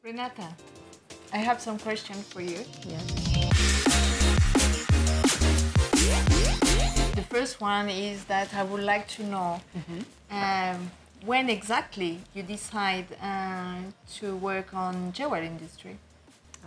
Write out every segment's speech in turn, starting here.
Renata, I have some questions for you. Yes. The first one is that I would like to know when exactly you decide to work on jewelry industry.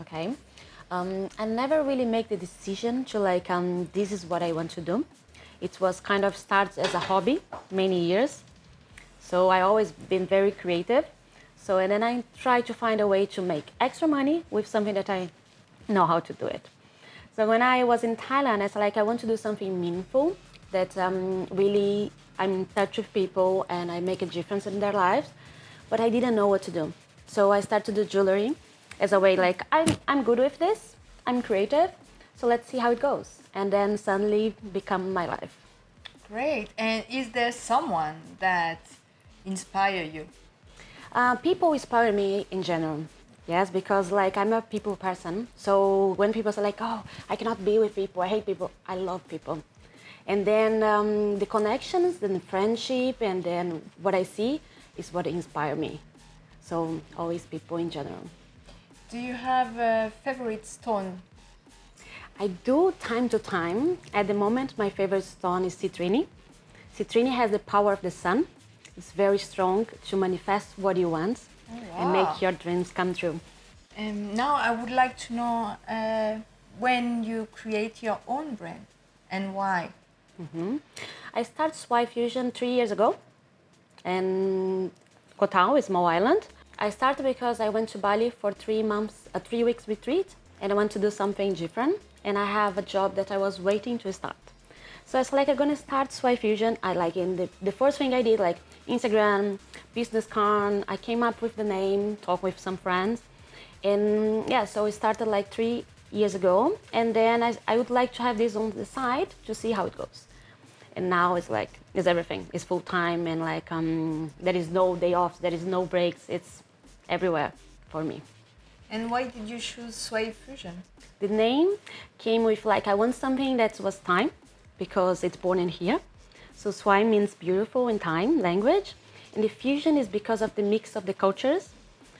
Okay. I never really make the decision to this is what I want to do. It was kind of starts as a hobby many years. So I always been very creative. So and then I try to find a way to make extra money with something that I know how to do it. So when I was in Thailand, I said I want to do something meaningful that really I'm in touch with people and I make a difference in their lives, but I didn't know what to do. So I started to do jewelry as a way I'm good with this, I'm creative, so let's see how it goes. And then suddenly become my life. Great. And is there someone that inspire you? People inspire me in general. Yes, because I'm a people person. So when people say oh, I cannot be with people, I hate people, I love people. And then the connections, then the friendship, and then what I see is what inspire me. So always people in general. Do you have a favorite stone? I do time to time. At the moment, my favorite stone is citrine. Citrine has the power of the sun. It's very strong to manifest what you want and make your dreams come true. Now I would like to know when you create your own brand and why. I started Suay Fusion 3 years ago in Koh Tao, a small island. I started because I went to Bali for 3 months, a 3 weeks retreat, and I want to do something different. And I have a job that I was waiting to start. So it's I'm gonna start Suay Fusion. I the first thing I did, Instagram, business card. I came up with the name, talked with some friends. And yeah, so it started 3 years ago. And then I would like to have this on the side to see how it goes. And now it's everything. It's full time and there is no day off, there is no breaks. It's everywhere for me. And why did you choose Suay Fusion? The name came with I want something that was Thai because it's born in here. So Suay means beautiful in Thai language. And the fusion is because of the mix of the cultures.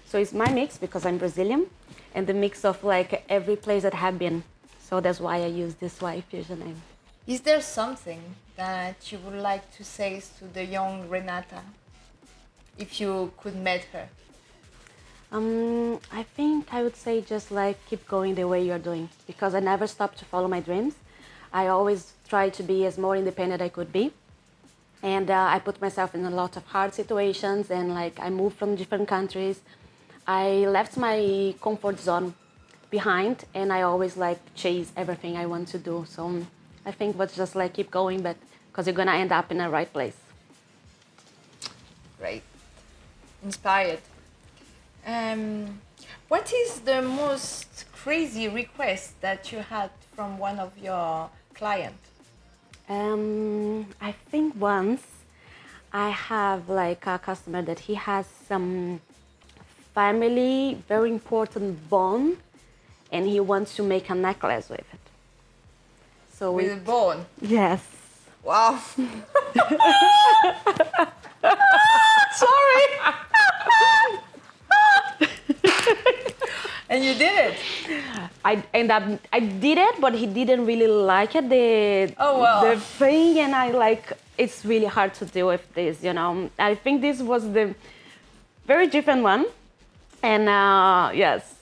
So it's my mix because I'm Brazilian and the mix of every place that I have been. So that's why I use this Suay Fusion name. Is there something that you would like to say to the young Renata if you could meet her? I think I would say just keep going the way you're doing because I never stopped to follow my dreams. I always try to be as more independent I could be. And I put myself in a lot of hard situations and I moved from different countries. I left my comfort zone behind and I always chase everything I want to do. So I think what's just keep going, but because you're gonna end up in the right place. Great. Inspired. What is the most crazy request that you had from one of your clients? I think once I have a customer that he has some family, very important bone, and he wants to make a necklace with it. So with a bone? Yes. Wow. Sorry. And you did it? I did it, but he didn't really like it. The thing, and it's really hard to deal with this, I think this was the very different one. And yes.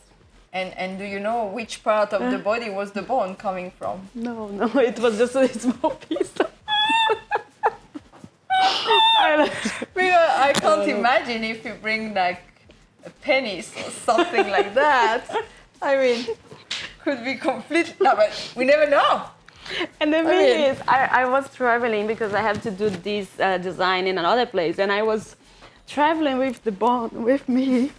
And do you know which part of the body was the bone coming from? No, it was just a small piece. I can't imagine if you bring a penis or something like that. I mean, could be complete. No, but we never know. And the thing is, I was traveling because I have to do this design in another place, and I was traveling with the bone with me.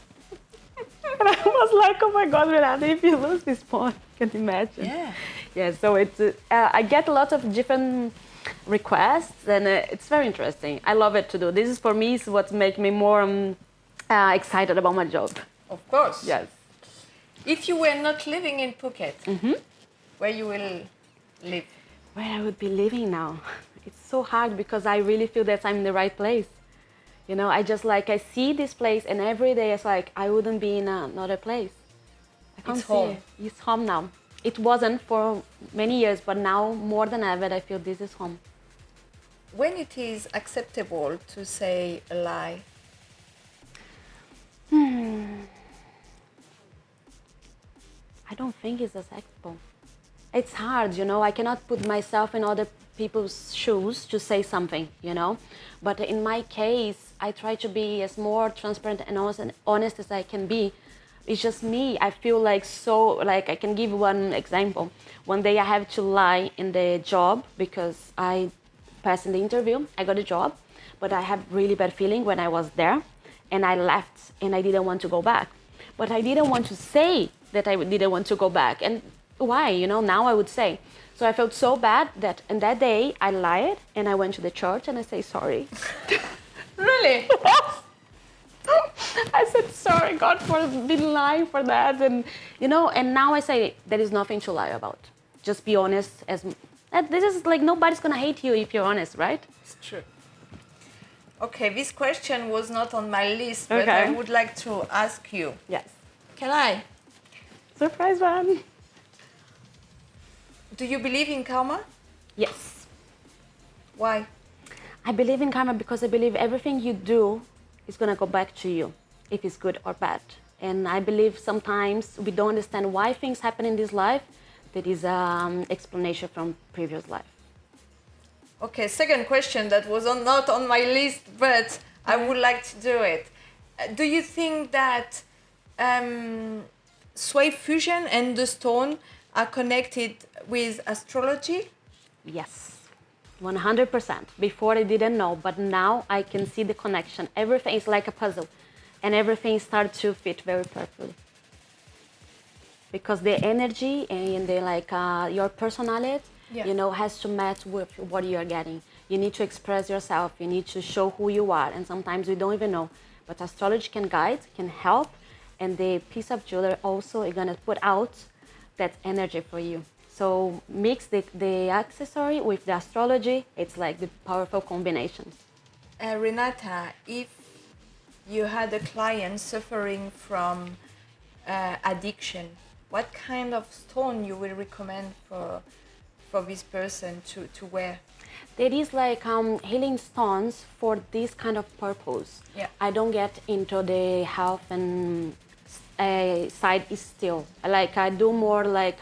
And I was oh my God, Renata, if you lose this bone, can you imagine? Yeah. Yeah, so it's, I get a lot of different requests, and it's very interesting. I love it to do. This is for me is what makes me more excited about my job. Of course. Yes. If you were not living in Phuket, where you will live? Where I would be living now? It's so hard because I really feel that I'm in the right place. You know, I just like, I see this place and every day it's like, I wouldn't be in another place. I can't It's see home. it. It's home now. It wasn't for many years, but now more than ever, I feel this is home. When it is acceptable to say a lie? I don't think it's acceptable. It's hard, you know, I cannot put myself in other people's shoes to say something, you know. But in my case, I try to be as more transparent and honest as I can be. It's just me. I feel like so, like I can give one example. One day I have to lie in the job because I passed in the interview. I got a job, but I have really bad feeling when I was there and I left and I didn't want to go back. But I didn't want to say that I didn't want to go back. And why? You know, now I would say. So I felt so bad that in that day I lied and I went to the church and I say sorry. Really? I said sorry, God, for being lying for that, and you know. And now I say there is nothing to lie about. Just be honest. This is like nobody's gonna hate you if you're honest, right? It's true. Okay, this question was not on my list, but Okay. I would like to ask you. Yes. Can I? Surprise one. Do you believe in karma? Yes. Why? I believe in karma because I believe everything you do is gonna go back to you, if it's good or bad. And I believe sometimes we don't understand why things happen in this life. There is an explanation from previous life. Okay, second question that was not on my list, but I would like to do it. Do you think that Suay Fusion and the stone are connected with astrology? Yes, 100%. Before I didn't know, but now I can see the connection. Everything is like a puzzle, and everything starts to fit very perfectly. Because the energy and the your personality, Yeah. you know, has to match with what you are getting. You need to express yourself. You need to show who you are, and sometimes we don't even know. But astrology can guide, can help, and the piece of jewelry also is gonna put out that energy for you. So mix the accessory with the astrology. It's like the powerful combination. Renata, if you had a client suffering from addiction, what kind of stone you will recommend for this person to wear? There is like healing stones for this kind of purpose. Yeah. I don't get into the health and side is still. Like I do more like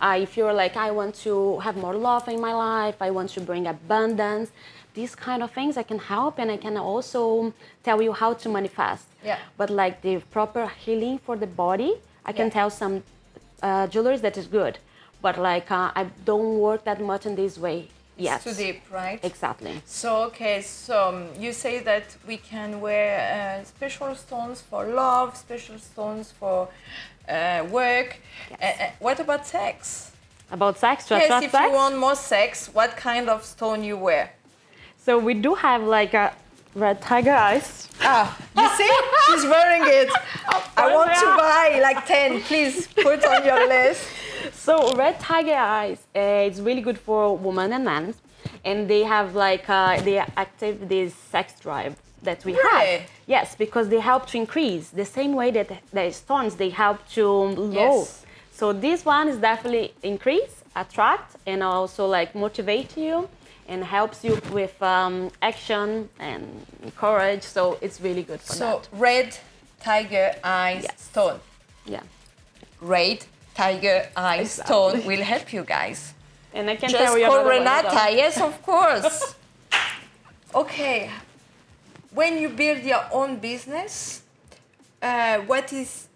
if you're like I want to have more love in my life, I want to bring abundance. These kind of things I can help, and I can also tell you how to manifest. Yeah. But like the proper healing for the body, I can Yeah. tell some jewelry that is good. But like I don't work that much in this way. Yes. It's too deep, right? Exactly. So, okay, so you say that we can wear special stones for love, special stones for work. Yes. What about sex? About sex, to Yes, attract if sex? you want more sex, what kind of stone you wear? So we do have like a red tiger eyes. Ah, you see? She's wearing it. I want to buy like 10. Please put on your list. So red tiger eyes, it's really good for women and men, and they have like they active this sex drive that we Really? have. Yes, because they help to increase the same way that the stones they help to low. Yes. So this one is definitely increase, attract, and also like motivate you and helps you with action and courage. So it's really good for So, that. red tiger eyes Yes. stone. Yeah. Red tiger eyes Exactly. stone will help you guys. And I can Just tell you call another one as Renata, well. yes, of course. Okay, when you build your own business, what is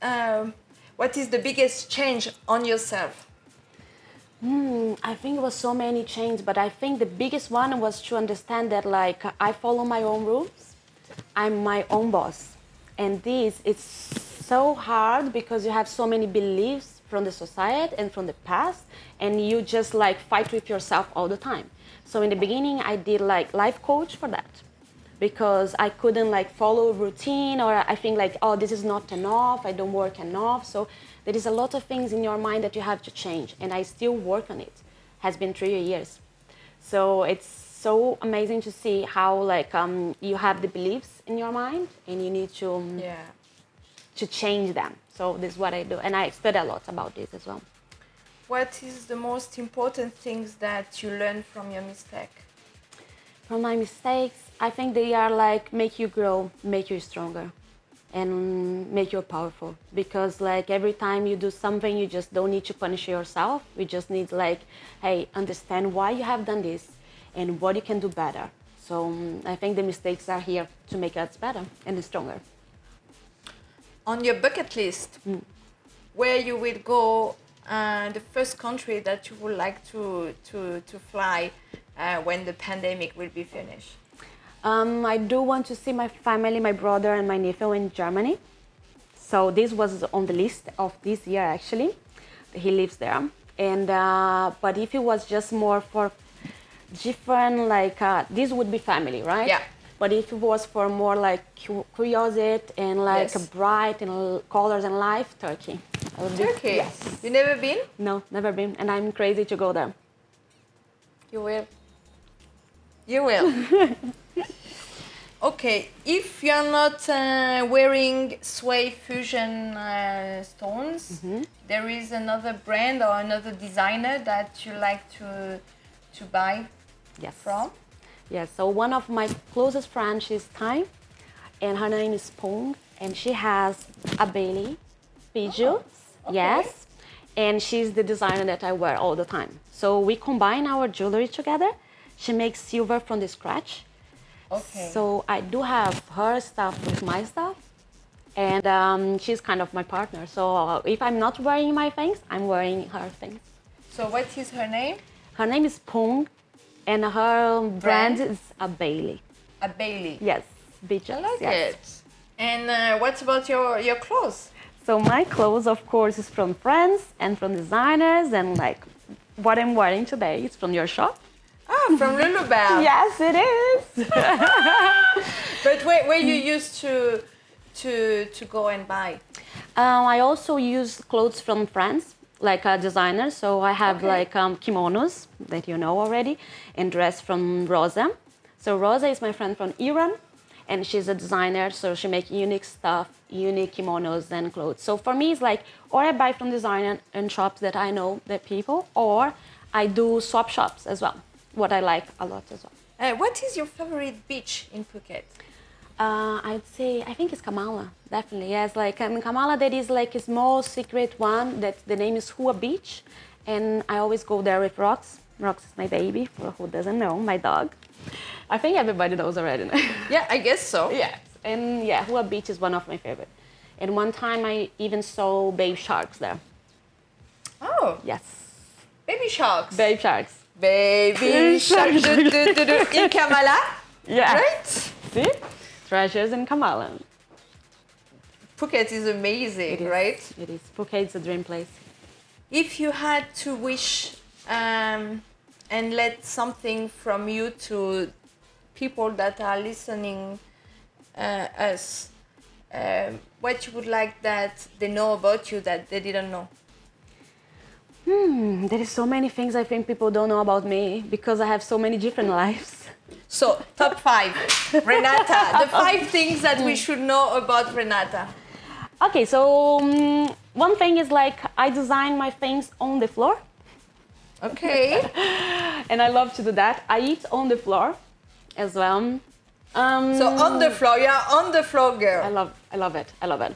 the biggest change on yourself? I think it was so many changes, but I think the biggest one was to understand that like I follow my own rules. I'm my own boss. And this is so hard because you have so many beliefs from the society and from the past, and you just like fight with yourself all the time. So in the beginning I did like life coach for that, because I couldn't like follow routine, or I think like, oh, this is not enough, I don't work enough. So there is a lot of things in your mind that you have to change, and I still work on it. Has been 3 years. So it's so amazing to see how like you have the beliefs in your mind and you need Yeah. to change them. So this is what I do, and I study a lot about this as well. What is the most important things that you learn from your mistake? From my mistakes, I think they are like make you grow, make you stronger, and make you powerful. Because like every time you do something, you just don't need to punish yourself. You just need like, hey, understand why you have done this and what you can do better. So I think the mistakes are here to make us better and stronger. On your bucket list, where you will go, the first country that you would like to fly when the pandemic will be finished? I do want to see my family, my brother and my nephew in Germany. So this was on the list of this year actually. He lives there. And but if it was just more for different, like this would be family, right? Yeah. But if it was for more like curiosity and like Yes. bright and colors and life, Turkey. I would be- Turkey? Yes. You never been? No, never been, and I'm crazy to go there. You will. You will. Okay, if you're not wearing Suay Fusion stones, there is another brand or another designer that you like to buy Yes. from? Yes. So one of my closest friends is Thai, and her name is Pung, and she has a Bailey Pigeons. okay. Yes. And she's the designer that I wear all the time. So we combine our jewelry together. She makes silver from the scratch. Okay. So I do have her stuff with my stuff, and she's kind of my partner. So if I'm not wearing my things, I'm wearing her things. So what is her name? Her name is Pung, and her brand is a Bailey. A Bailey. Yes, beaches. I like yes. it. And what about your clothes? So my clothes, of course, is from friends and from designers, and like what I'm wearing today is from your shop. Ah, from Lulubelle. Yes, it is. But where you used to go and buy? I also use clothes from France, like a designer. So I have Okay. like kimonos that you know already, and dress from Rosa. So Rosa is my friend from Iran, and she's a designer. So she makes unique stuff, unique kimonos and clothes. So for me, it's like, or I buy from designer and shops that I know the people, or I do swap shops as well. What I like a lot as well. What is your favorite beach in Phuket? I'd say, I think it's Kamala, definitely. Yes, like in Kamala, there is like a small secret one that the name is Hua Beach. And I always go there with Rox. Rox is my baby, for who doesn't know, my dog. I think everybody knows already. Yeah, I guess so. Yes, and yeah, Hua Beach is one of my favorite. And one time I even saw babe sharks there. Oh, Yes, baby sharks. babe sharks. Baby shark. In Kamala, Yeah. right? See? Treasures in Kamala. Phuket is amazing, It is, right? It is. Phuket's a dream place. If you had to wish and let something from you to people that are listening us, what you would like that they know about you that they didn't know? There is so many things I think people don't know about me because I have so many different lives. So, top 5. Renata, the 5 things that we should know about Renata. Okay, so one thing is like I design my things on the floor, Okay. and I love to do that. I eat on the floor as well. So, on the floor, you're on the floor, I girl. love it. I love it.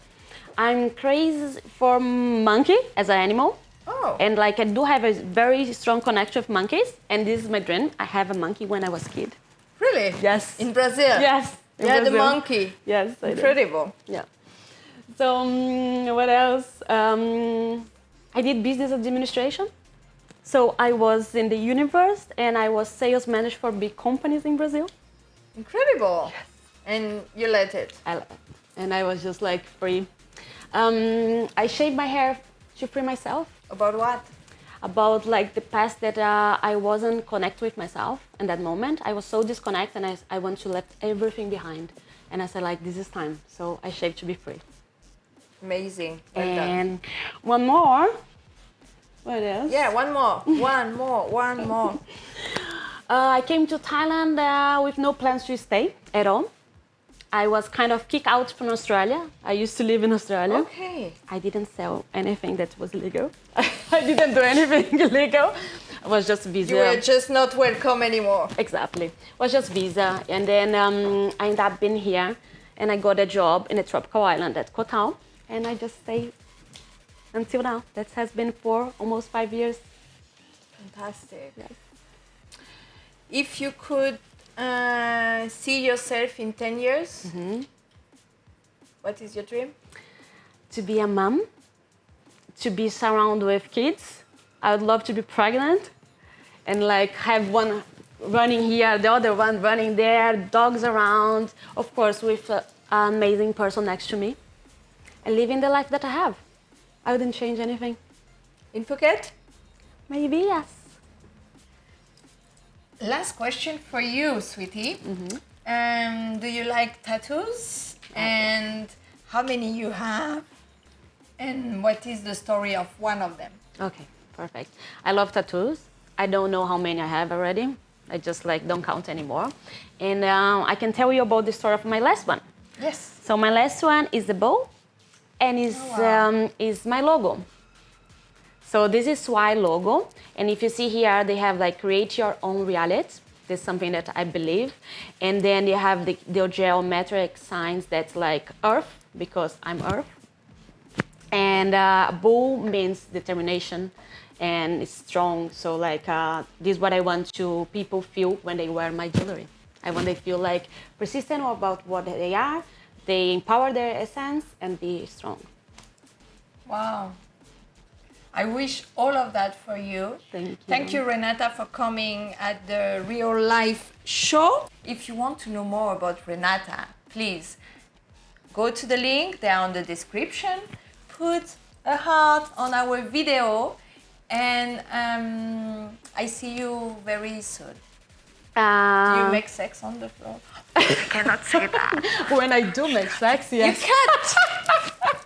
I'm crazy for monkey as an animal. Oh. And like I do have a very strong connection with monkeys, and this is my dream. I have a monkey when I was a kid. Really? Yes. In Brazil? Yes. in Yeah, the Brazil. monkey. Yes. I do. Incredible. Yeah. So what else? I did business administration. So I was in the universe, and I was sales manager for big companies in Brazil. Incredible. Yes. And you let it. I love it. And I was just like free. I shaved my hair to free myself. About what? About like the past that I wasn't connected with myself in that moment. I was so disconnected, and I want to left everything behind. And I said like, this is time. So I shaved to be free. Amazing. Well done. And one more. What else? Yeah, one more. One more. I came to Thailand with no plans to stay at all. I was kind of kicked out from Australia. I used to live in Australia. Okay. I didn't sell anything that was legal. I didn't do anything illegal. It was just visa. You were just not welcome anymore. Exactly. It was just visa. And then I ended up being here and I got a job in a tropical island at Koh Tao. And I just stayed until now. That has been for almost 5 years. Fantastic. Yes. If you could see yourself in 10 years, what is your dream? To be a mom, to be surrounded with kids. I would love to be pregnant and like have one running here, the other one running there, dogs around, of course with an amazing person next to me and living the life that I have. I wouldn't change anything. In Phuket? Maybe, yes. Last question for you, sweetie. Do you like tattoos? And how many you have? And what is the story of one of them? Okay, perfect. I love tattoos. I don't know how many I have already. I just like don't count anymore. And I can tell you about the story of my last one. Yes. So my last one is the bow and is my logo. So this is Suay logo. And if you see here, they have like create your own reality. This is something that I believe. And then you have the geometric signs that's like earth, because I'm earth. And bull means determination and it's strong. So like this is what I want to people feel when they wear my jewelry. I want they feel like persistent about what they are. They empower their essence and be strong. Wow. I wish all of that for you. Thank you. Thank you, Renata, for coming at the Real Life show. If you want to know more about Renata, please go to the link there on the description, put a heart on our video, and I see you very soon. Do you make sex on the floor? I cannot say that. When I do make sex, yes. You can't.